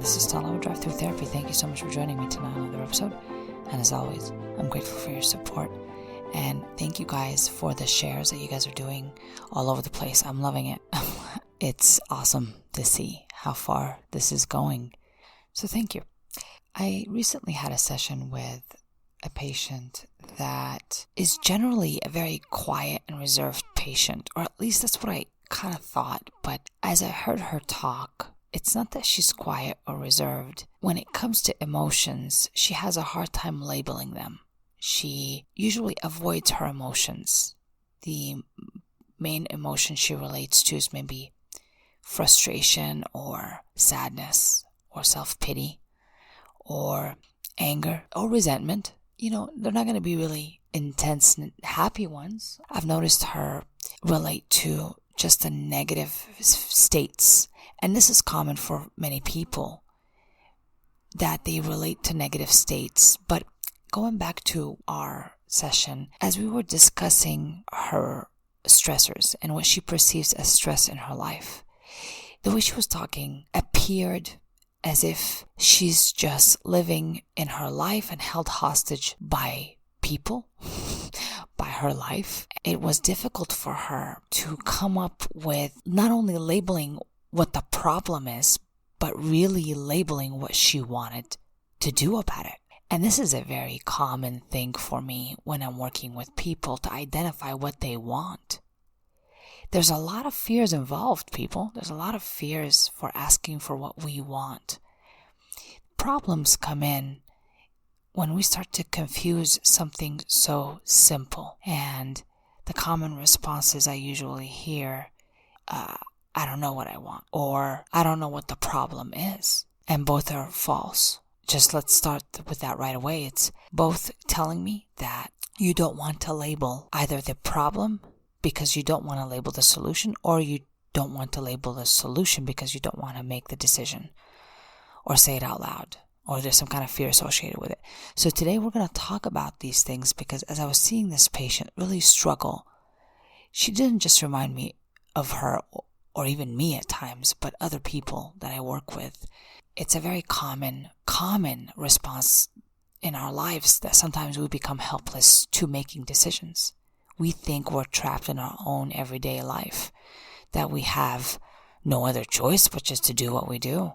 this is Stella with Drive-thru Therapy. Thank you so much for joining me tonight on another episode. And as always, I'm grateful for your support. And thank you guys for the shares that you guys are doing all over the place. I'm loving it. It's awesome to see how far this is going. So thank you. I recently had a session with a patient that is generally a very quiet and reserved patient, or at least that's what I kind of thought. But as I heard her talk, it's not that she's quiet or reserved. When it comes to emotions, she has a hard time labeling them. She usually avoids her emotions. The main emotion she relates to is maybe frustration or sadness or self-pity or anger or resentment. You know, they're not going to be really intense and happy ones. I've noticed her relate to just the negative states. And this is common for many people, that they relate to negative states. But going back to our session, as we were discussing her stressors and what she perceives as stress in her life, the way she was talking appeared as if she's just living in her life and held hostage by people, by her life. It was difficult for her to come up with not only labeling what the problem is, but really labeling what she wanted to do about it. And this is a very common thing for me when I'm working with people, to identify what they want. There's a lot of fears involved, people. There's a lot of fears for asking for what we want. Problems come in when we start to confuse something so simple. And the common responses I usually hear, I don't know what I want, or I don't know what the problem is. And both are false. Just let's start with that right away. It's both telling me that you don't want to label either the problem because you don't want to label the solution, or you don't want to label the solution because you don't want to make the decision or say it out loud, or there's some kind of fear associated with it. So today we're going to talk about these things, because as I was seeing this patient really struggle, she didn't just remind me of her or even me at times, but other people that I work with. It's a very common response in our lives that sometimes we become helpless to making decisions. We think we're trapped in our own everyday life, that we have no other choice but just to do what we do.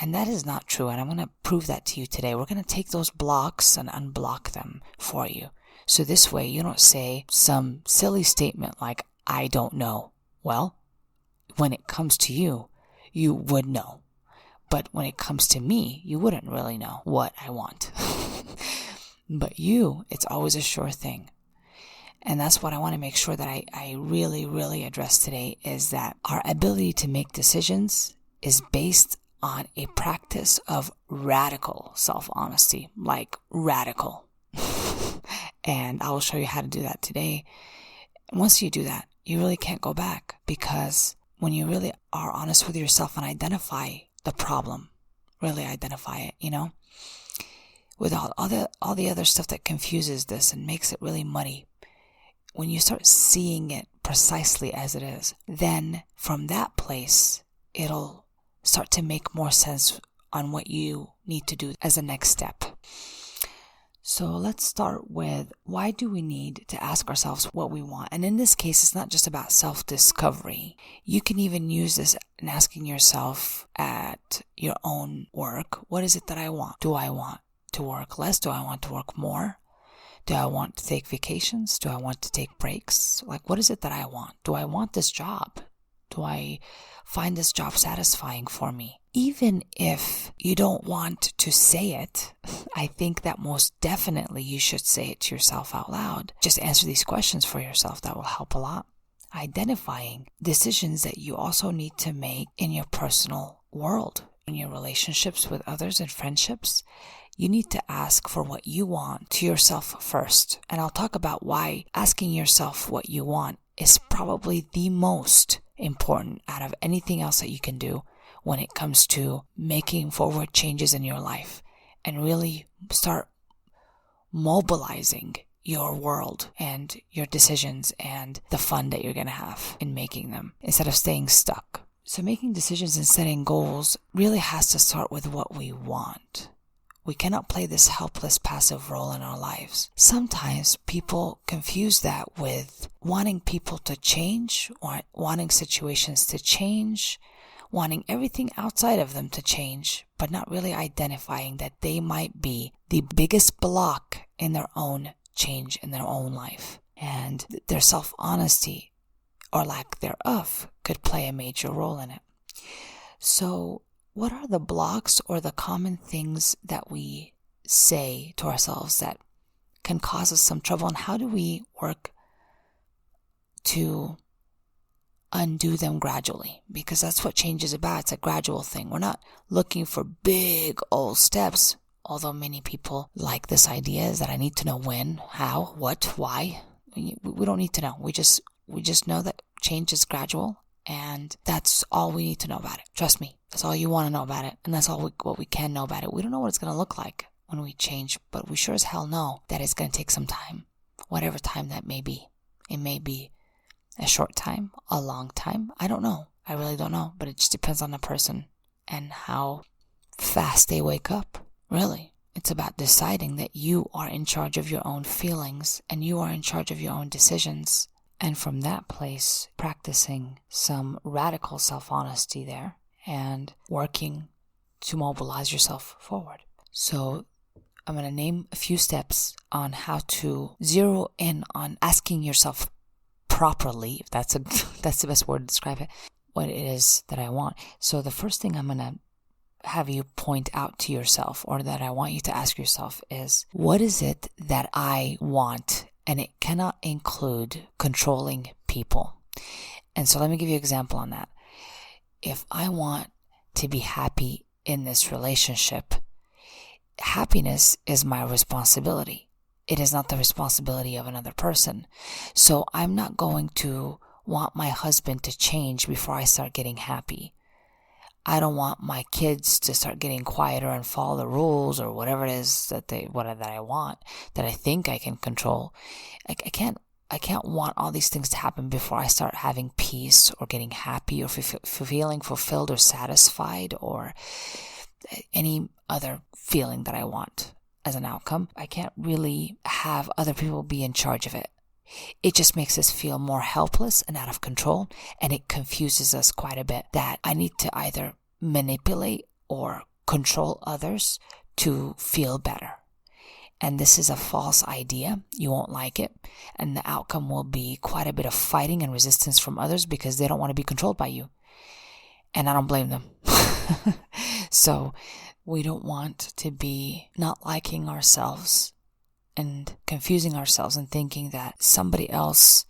And that is not true, and I'm going to prove that to you today. We're going to take those blocks and unblock them for you. So this way you don't say some silly statement like, I don't know. Well, when it comes to you, you would know. But when it comes to me, you wouldn't really know what I want. But you, it's always a sure thing. And that's what I want to make sure that I really, really address today, is that our ability to make decisions is based on a practice of radical self-honesty, like radical. And I will show you how to do that today. Once you do that, you really can't go back, because when you really are honest with yourself and identify the problem, really identify it, with all the other stuff that confuses this and makes it really muddy, when you start seeing it precisely as it is, then from that place, it'll start to make more sense on what you need to do as a next step. So let's start with, why do we need to ask ourselves what we want? And in this case, it's not just about self-discovery. You can even use this in asking yourself at your own work, what is it that I want? Do I want to work less? Do I want to work more? Do I want to take vacations? Do I want to take breaks? Like, what is it that I want? Do I want this job? Do I find this job satisfying for me? Even if you don't want to say it, I think that most definitely you should say it to yourself out loud. Just answer these questions for yourself. That will help a lot. Identifying decisions that you also need to make in your personal world, in your relationships with others and friendships. You need to ask for what you want to yourself first. And I'll talk about why asking yourself what you want is probably the most important out of anything else that you can do when it comes to making forward changes in your life and really start mobilizing your world and your decisions and the fun that you're going to have in making them, instead of staying stuck. So making decisions and setting goals really has to start with what we want. We cannot play this helpless passive role in our lives. Sometimes people confuse that with wanting people to change or wanting situations to change, wanting everything outside of them to change, but not really identifying that they might be the biggest block in their own change in their own life. And their self-honesty or lack thereof could play a major role in it. So what are the blocks or the common things that we say to ourselves that can cause us some trouble, and how do we work to undo them gradually? Because that's what change is about. It's a gradual thing. We're not looking for big old steps, although many people like this idea is that I need to know when, how, what, why. We don't need to know. We just know that change is gradual, and that's all we need to know about it. Trust me, that's all you want to know about it, and that's all what we can know about it. We don't know what it's going to look like when we change, but we sure as hell know that it's going to take some time, whatever time that may be. It may be a short time, a long time. I don't know. I really don't know, but it just depends on the person and how fast they wake up. Really, it's about deciding that you are in charge of your own feelings and you are in charge of your own decisions. And from that place, practicing some radical self-honesty there and working to mobilize yourself forward. So I'm going to name a few steps on how to zero in on asking yourself properly, if that's the best word to describe it, what it is that I want. So the first thing I'm going to have you point out to yourself, or that I want you to ask yourself, is what is it that I want? And it cannot include controlling people. And so let me give you an example on that. If I want to be happy in this relationship, happiness is my responsibility. It is not the responsibility of another person. So I'm not going to want my husband to change before I start getting happy. I don't want my kids to start getting quieter and follow the rules or whatever it is that I want, that I think I can control. I can't want all these things to happen before I start having peace or getting happy or feeling fulfilled or satisfied or any other feeling that I want as an outcome. I can't really have other people be in charge of it. It just makes us feel more helpless and out of control, and it confuses us quite a bit that I need to either manipulate or control others to feel better. And this is a false idea. You won't like it, and the outcome will be quite a bit of fighting and resistance from others because they don't want to be controlled by you. And I don't blame them. So we don't want to be not liking ourselves and confusing ourselves and thinking that somebody else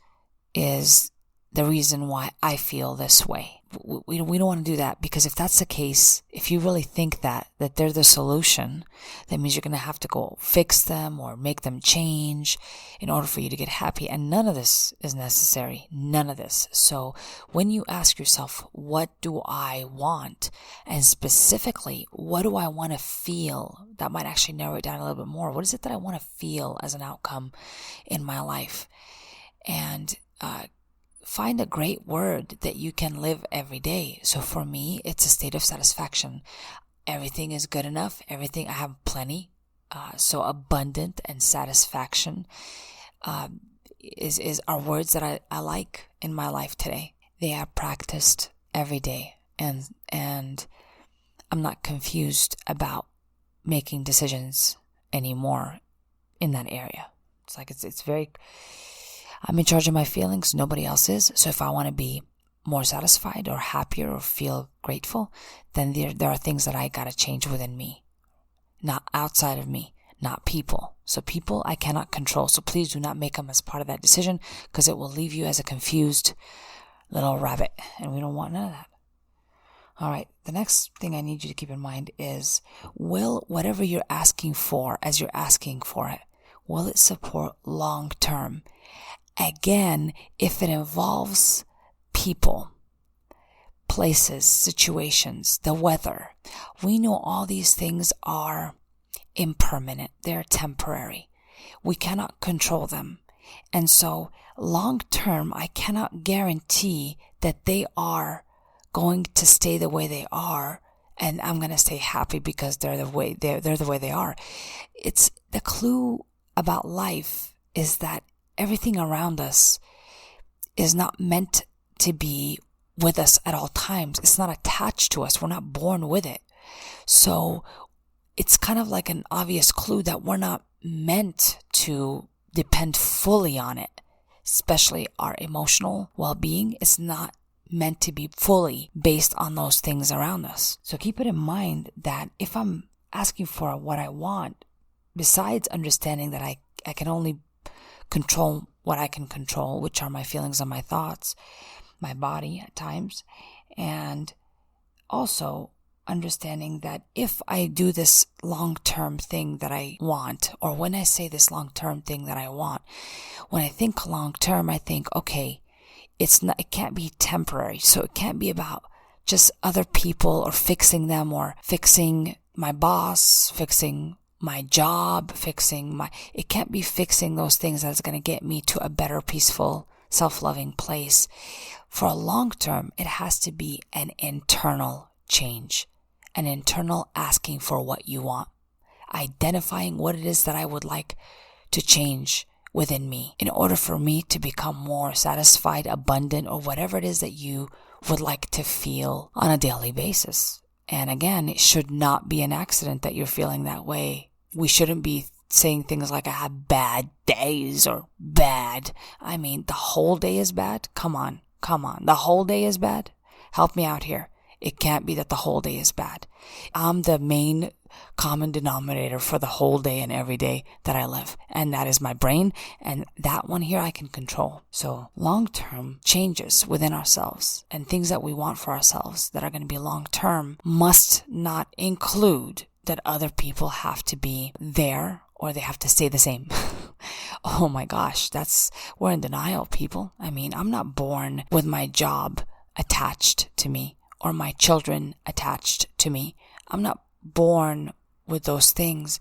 is the reason why I feel this way. We don't want to do that, because if that's the case, if you really think that they're the solution, that means you're going to have to go fix them or make them change in order for you to get happy. And none of this is necessary. None of this. So when you ask yourself, what do I want? And specifically, what do I want to feel? That might actually narrow it down a little bit more. What is it that I want to feel as an outcome in my life? And find a great word that you can live every day. So for me, it's a state of satisfaction. Everything is good enough. Everything, I have plenty. So abundant and satisfaction are words that I like in my life today. They are practiced every day, and I'm not confused about making decisions anymore in that area. It's like it's very. I'm in charge of my feelings. Nobody else is. So if I want to be more satisfied or happier or feel grateful, then there are things that I got to change within me, not outside of me, not people. So people I cannot control. So please do not make them as part of that decision, because it will leave you as a confused little rabbit, and we don't want none of that. All right. The next thing I need you to keep in mind is, will whatever you're asking for, as you're asking for it, will it support long term? Again, if it involves people, places, situations, the weather, we know all these things are impermanent. They're temporary. We cannot control them. And so long term, I cannot guarantee that they are going to stay the way they are, and I'm going to stay happy because they're the way they are. It's the clue about life is that everything around us is not meant to be with us at all times. It's not attached to us. We're not born with it. So it's kind of like an obvious clue that we're not meant to depend fully on it, especially our emotional well-being. It's not meant to be fully based on those things around us. So keep it in mind that if I'm asking for what I want, besides understanding that I can only control what I can control, which are my feelings and my thoughts, my body at times, and also understanding that if I do this long-term thing that I want, or when I say this long-term thing that I want, when I think long-term, I think, okay, it can't be temporary. So it can't be about just other people or fixing them or fixing my boss, fixing my job, it can't be fixing those things that's going to get me to a better, peaceful, self-loving place. For a long term, it has to be an internal change, an internal asking for what you want, identifying what it is that I would like to change within me in order for me to become more satisfied, abundant, or whatever it is that you would like to feel on a daily basis. And again, it should not be an accident that you're feeling that way. We shouldn't be saying things like I have bad days or bad. I mean, the whole day is bad? Come on. The whole day is bad? Help me out here. It can't be that the whole day is bad. I'm the main common denominator for the whole day and every day that I live. And that is my brain. And that one here I can control. So long-term changes within ourselves and things that we want for ourselves that are going to be long-term must not include that other people have to be there or they have to stay the same. Oh my gosh, we're in denial, people. I mean, I'm not born with my job attached to me or my children attached to me. I'm not born with those things.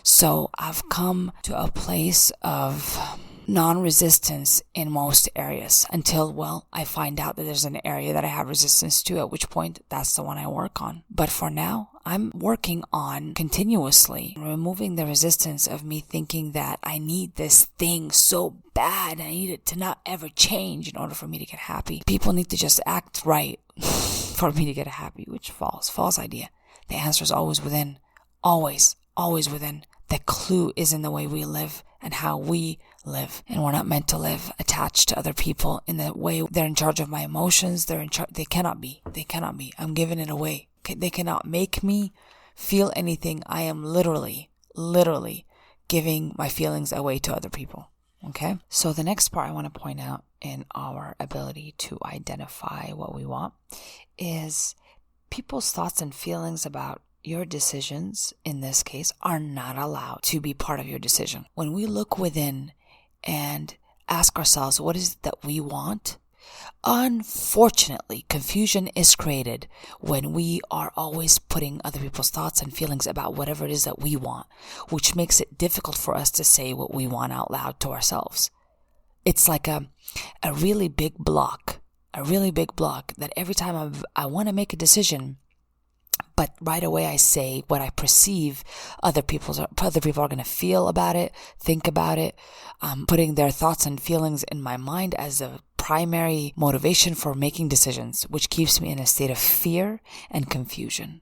So I've come to a place of non-resistance in most areas until, well, I find out that there's an area that I have resistance to, at which point that's the one I work on. But for now, I'm working on continuously removing the resistance of me thinking that I need this thing so bad. I need it to not ever change in order for me to get happy. People need to just act right for me to get happy, which false idea. The answer is always within, always within. The clue is in the way we live and how we live. And we're not meant to live attached to other people in the way they're in charge of my emotions. They cannot be. I'm giving it away. They cannot make me feel anything. I am literally giving my feelings away to other people. Okay? So the next part I want to point out in our ability to identify what we want is people's thoughts and feelings about your decisions, in this case, are not allowed to be part of your decision. When we look within and ask ourselves, what is it that we want? Unfortunately, confusion is created when we are always putting other people's thoughts and feelings about whatever it is that we want, which makes it difficult for us to say what we want out loud to ourselves. It's like a really big block that every time I want to make a decision, but right away I say what I perceive other people are going to feel about it, think about it, putting their thoughts and feelings in my mind as a primary motivation for making decisions, which keeps me in a state of fear and confusion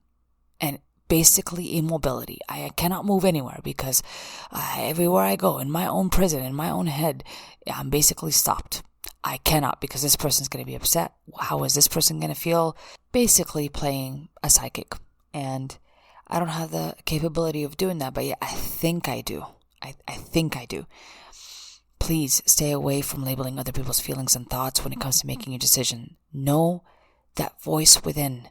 and basically immobility. I cannot move anywhere because everywhere I go, in my own prison, in my own head, I'm basically stopped. I cannot, because this person's going to be upset. How is this person going to feel? Basically playing a psychic. And I don't have the capability of doing that, but yeah, I think I do. I think I do. Please stay away from labeling other people's feelings and thoughts when it comes to making a decision. Know that voice within.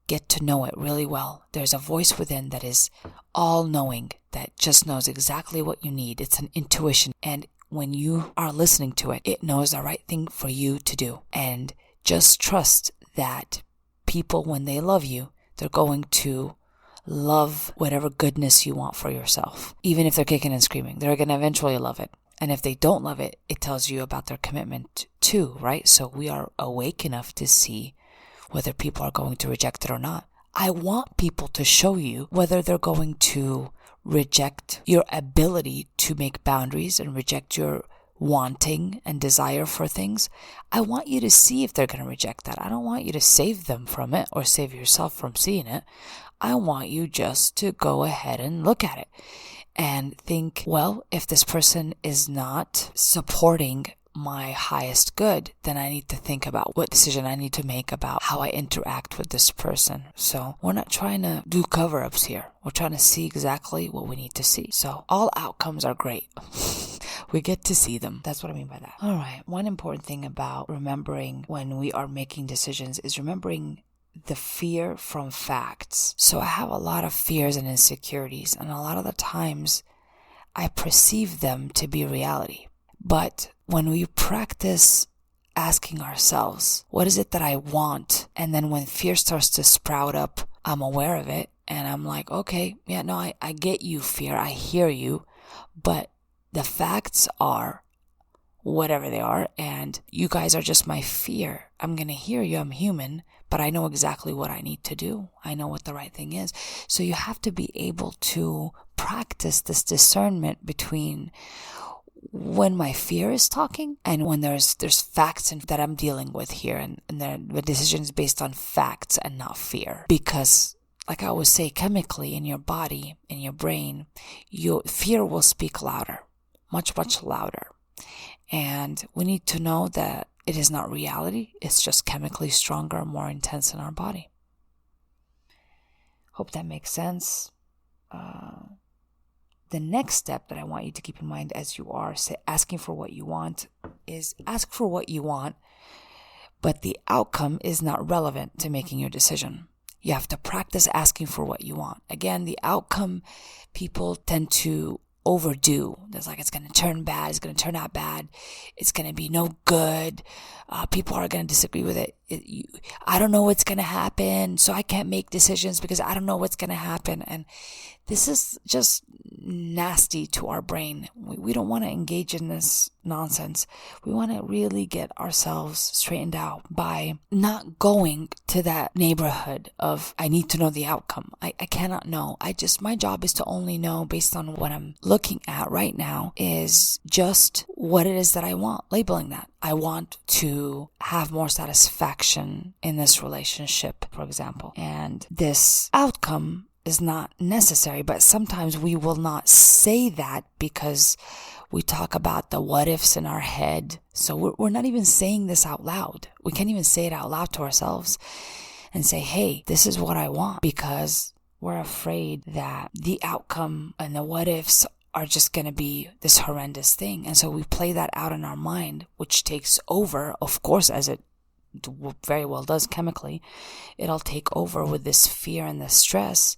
Get to know it really well. There's a voice within that is all-knowing, that just knows exactly what you need. It's an intuition. And when you are listening to it, it knows the right thing for you to do. And just trust that people, when they love you, they're going to love whatever goodness you want for yourself. Even if they're kicking and screaming, they're going to eventually love it. And if they don't love it, it tells you about their commitment too, right? So we are awake enough to see whether people are going to reject it or not. I want people to show you whether they're going to reject your ability to make boundaries and reject your wanting and desire for things. I want you to see if they're going to reject that. I don't want you to save them from it or save yourself from seeing it. I want you just to go ahead and look at it and think, well, if this person is not supporting my highest good, then I need to think about what decision I need to make about how I interact with this person. So we're not trying to do cover-ups here. We're trying to see exactly what we need to see. So all outcomes are great. We get to see them. That's what I mean by that. All right. One important thing about remembering when we are making decisions is remembering the fear from facts. So I have a lot of fears and insecurities, and a lot of the times I perceive them to be reality. But when we practice asking ourselves, what is it that I want? And then when fear starts to sprout up, I'm aware of it. And I'm like, okay, yeah, no, I get you, fear. I hear you. But the facts are whatever they are. And you guys are just my fear. I'm going to hear you. I'm human. But I know exactly what I need to do. I know what the right thing is. So you have to be able to practice this discernment between when my fear is talking and when there's facts that I'm dealing with here, and the decision is based on facts and not fear. Because like I always say, chemically in your body, in your brain, your fear will speak louder, much, much louder. And we need to know that it is not reality. It's just chemically stronger and more intense in our body. Hope that makes sense. The next step that I want you to keep in mind as you are asking for what you want is ask for what you want, but the outcome is not relevant to making your decision. You have to practice asking for what you want. Again, the outcome people tend to overdo. There's like, it's going to turn bad. It's going to turn out bad. It's going to be no good. People are going to disagree with it. I don't know what's going to happen. So I can't make decisions because I don't know what's going to happen. And this is just nasty to our brain. We don't want to engage in this nonsense. We want to really get ourselves straightened out by not going to that neighborhood of, I need to know the outcome. I cannot know. My job is to only know based on what I'm looking at right now is just what it is that I want, labeling that. I want to have more satisfaction in this relationship, for example. And this outcome is not necessary, but sometimes we will not say that because we talk about the what ifs in our head. So we're not even saying this out loud. We can't even say it out loud to ourselves and say, hey, this is what I want, because we're afraid that the outcome and the what ifs are just going to be this horrendous thing. And so we play that out in our mind, which takes over, of course, as it very well does chemically. It'll take over with this fear and this stress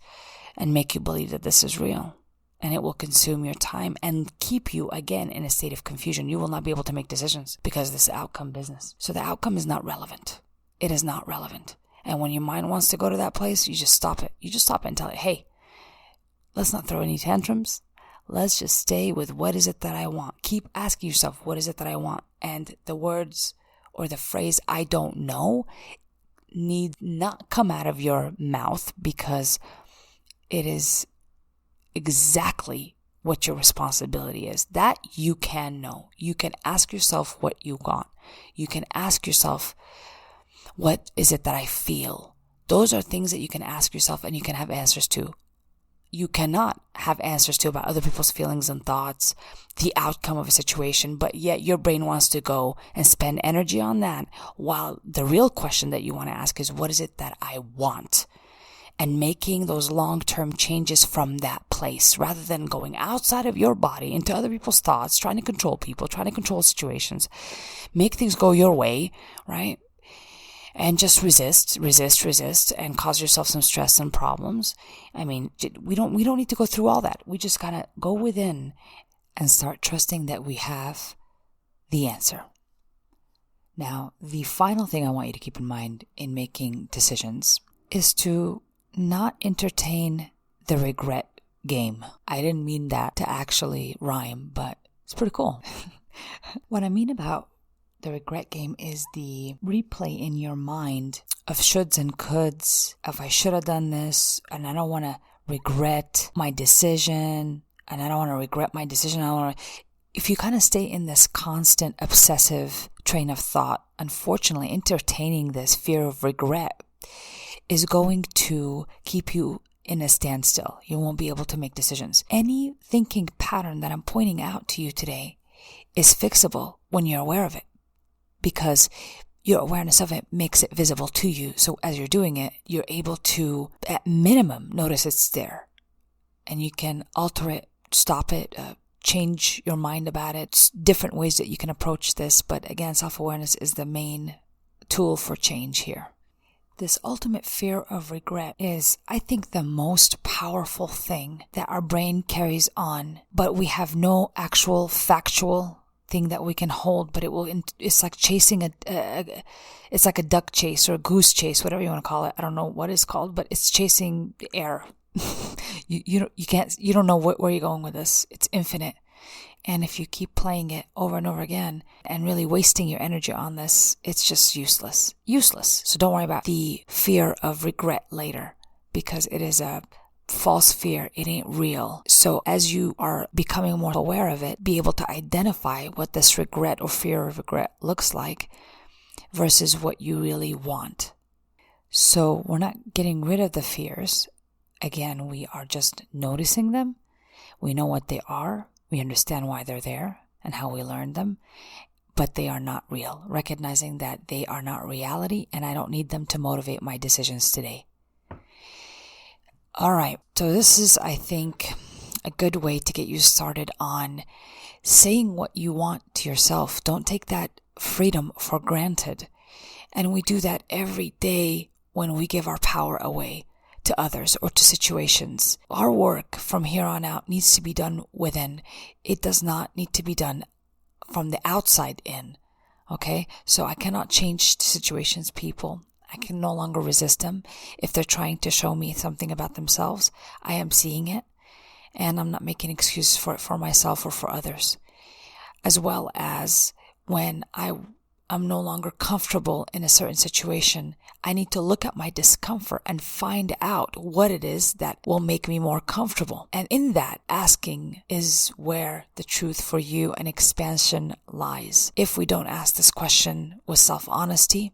and make you believe that this is real. And it will consume your time and keep you, again, in a state of confusion. You will not be able to make decisions because of this outcome business. So the outcome is not relevant. It is not relevant. And when your mind wants to go to that place, you just stop it. You just stop it and tell it, hey, let's not throw any tantrums. Let's just stay with what is it that I want. Keep asking yourself, what is it that I want? And the words or the phrase, I don't know, need not come out of your mouth, because it is exactly what your responsibility is. That you can know. You can ask yourself what you want. You can ask yourself, what is it that I feel? Those are things that you can ask yourself and you can have answers to. You cannot have answers to about other people's feelings and thoughts, the outcome of a situation, but yet your brain wants to go and spend energy on that, while the real question that you want to ask is, what is it that I want? And making those long-term changes from that place, rather than going outside of your body into other people's thoughts, trying to control people, trying to control situations, make things go your way, right? And just resist, and cause yourself some stress and problems. I mean, we don't need to go through all that. We just gotta go within and start trusting that we have the answer. Now, the final thing I want you to keep in mind in making decisions is to not entertain the regret game. I didn't mean that to actually rhyme, but it's pretty cool. What I mean about The regret game is the replay in your mind of shoulds and coulds, of I should have done this, and I don't want to regret my decision, and I don't want to regret my decision. If you kind of stay in this constant obsessive train of thought, unfortunately, entertaining this fear of regret is going to keep you in a standstill. You won't be able to make decisions. Any thinking pattern that I'm pointing out to you today is fixable when you're aware of it, because your awareness of it makes it visible to you. So as you're doing it, you're able to, at minimum, notice it's there. And you can alter it, stop it, change your mind about it. It's different ways that you can approach this. But again, self-awareness is the main tool for change here. This ultimate fear of regret is, I think, the most powerful thing that our brain carries on, but we have no actual factual thing that we can hold, but it's like chasing it's like a duck chase or a goose chase, whatever you want to call it. I don't know what it's called, but it's chasing air. you don't know where you're going with this. It's infinite. And if you keep playing it over and over again and really wasting your energy on this, it's just useless. So don't worry about the fear of regret later, because it is a false fear. It ain't real. So as you are becoming more aware of it, be able to identify what this regret or fear of regret looks like versus what you really want. So we're not getting rid of the fears. Again, we are just noticing them. We know what they are. We understand why they're there and how we learned them, but they are not real. Recognizing that they are not reality and I don't need them to motivate my decisions today. All right. So this is, I think, a good way to get you started on saying what you want to yourself. Don't take that freedom for granted. And we do that every day when we give our power away to others or to situations. Our work from here on out needs to be done within. It does not need to be done from the outside in. Okay? So I cannot change situations, people. I can no longer resist them. If they're trying to show me something about themselves, I am seeing it, and I'm not making excuses for it for myself or for others. As well as when I'm no longer comfortable in a certain situation, I need to look at my discomfort and find out what it is that will make me more comfortable. And in that, asking is where the truth for you and expansion lies. If we don't ask this question with self-honesty,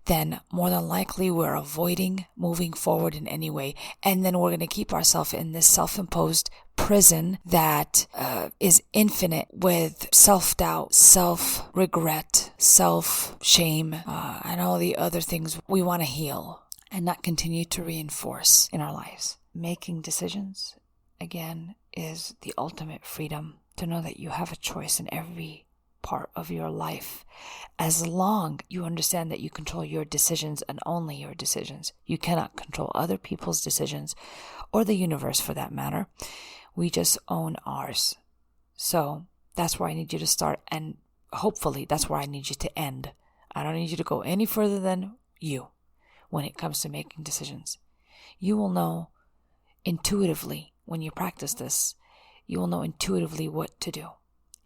then more than likely we're avoiding moving forward in any way. And then we're going to keep ourselves in this self-imposed prison that is infinite with self-doubt, self-regret, self-shame, and all the other things we want to heal and not continue to reinforce in our lives. Making decisions, again, is the ultimate freedom to know that you have a choice in every part of your life. As long you understand that you control your decisions and only your decisions. You cannot control other people's decisions or the universe for that matter. We just own ours. So that's where I need you to start, and hopefully that's where I need you to end. I don't need you to go any further than you when it comes to making decisions. You will know intuitively when you practice this. You will know intuitively what to do.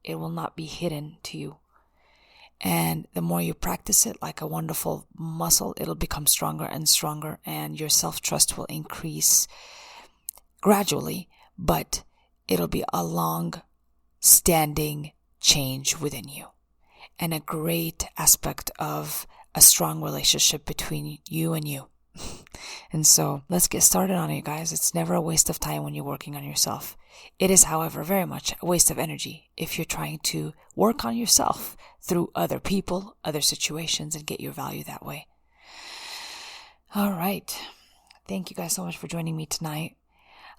It will not be hidden to you. And the more you practice it like a wonderful muscle, it'll become stronger and stronger, and your self-trust will increase gradually, but it'll be a long-standing change within you and a great aspect of a strong relationship between you and you. And so let's get started on it, guys. It's never a waste of time when you're working on yourself. It is, however, very much a waste of energy if you're trying to work on yourself through other people, other situations, and get your value that way. All right. Thank you guys so much for joining me tonight.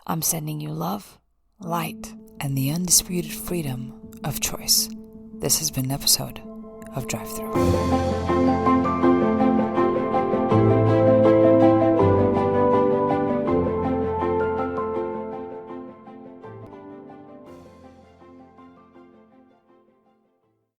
I'm sending you love, light, and the undisputed freedom of choice. This has been an episode of Drive-thru.